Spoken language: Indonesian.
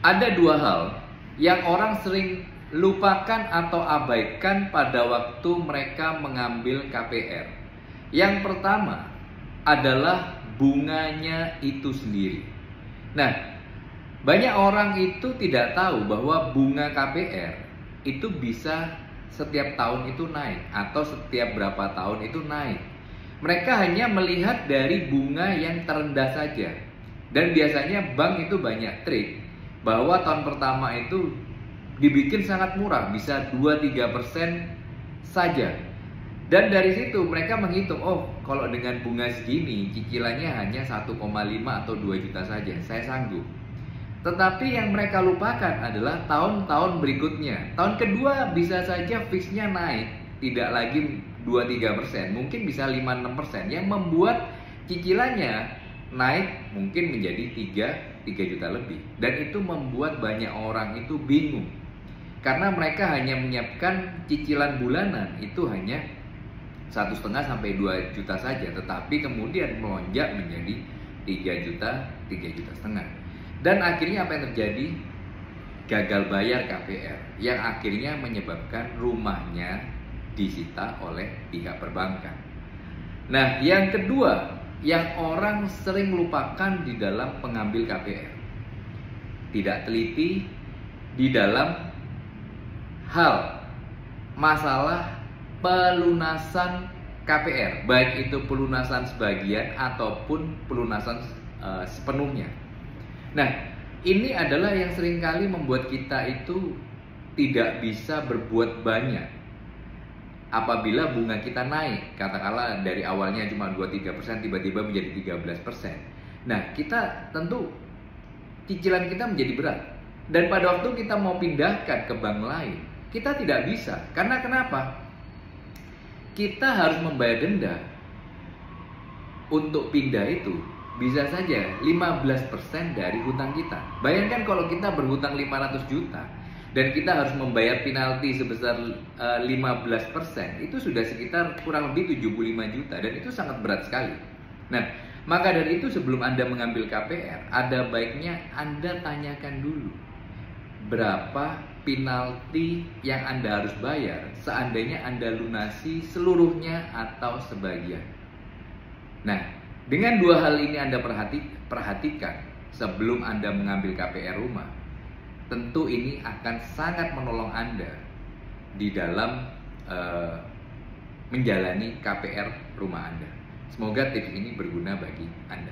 Ada dua hal yang orang sering lupakan atau abaikan pada waktu mereka mengambil KPR. Yang pertama adalah bunganya itu sendiri. Nah, banyak orang itu tidak tahu bahwa bunga KPR itu bisa setiap tahun itu naik atau setiap berapa tahun itu naik. Mereka hanya melihat dari bunga yang terendah saja. Dan biasanya bank itu banyak trik bahwa tahun pertama itu dibikin sangat murah, bisa 2-3% saja. Dan dari situ mereka menghitung, oh kalau dengan bunga segini cicilannya hanya 1,5 atau 2 juta saja, saya sanggup. Tetapi yang mereka lupakan adalah tahun-tahun berikutnya. Tahun kedua bisa saja fixnya naik, tidak lagi 2-3%, mungkin bisa 5-6%, yang membuat cicilannya naik mungkin menjadi 3 juta lebih. Dan itu membuat banyak orang itu bingung, karena mereka hanya menyiapkan cicilan bulanan itu hanya 1,5 sampai 2 juta saja, tetapi kemudian melonjak menjadi 3 juta, 3,5 juta. Dan akhirnya apa yang terjadi? Gagal bayar KPR, yang akhirnya menyebabkan rumahnya disita oleh pihak perbankan. Nah, yang kedua yang orang sering lupakan di dalam pengambil KPR, tidak teliti di dalam hal masalah pelunasan KPR, baik itu pelunasan sebagian ataupun pelunasan sepenuhnya. Nah, ini adalah yang seringkali membuat kita itu tidak bisa berbuat banyak apabila bunga kita naik. Katakanlah dari awalnya cuma 2-3%, tiba-tiba menjadi 13%. Nah, kita tentu cicilan kita menjadi berat. Dan pada waktu kita mau pindahkan ke bank lain, kita tidak bisa. Karena kenapa? Kita harus membayar denda. Untuk pindah itu bisa saja 15% dari hutang kita. Bayangkan kalau kita berhutang 500 juta dan kita harus membayar penalti sebesar 15%, itu sudah sekitar kurang lebih 75 juta, dan itu sangat berat sekali. Nah, maka dari itu sebelum Anda mengambil KPR, ada baiknya Anda tanyakan dulu berapa penalti yang Anda harus bayar seandainya Anda lunasi seluruhnya atau sebagian. Nah, dengan dua hal ini Anda perhatikan sebelum Anda mengambil KPR rumah, tentu ini akan sangat menolong Anda di dalam menjalani KPR rumah Anda. Semoga tips ini berguna bagi Anda.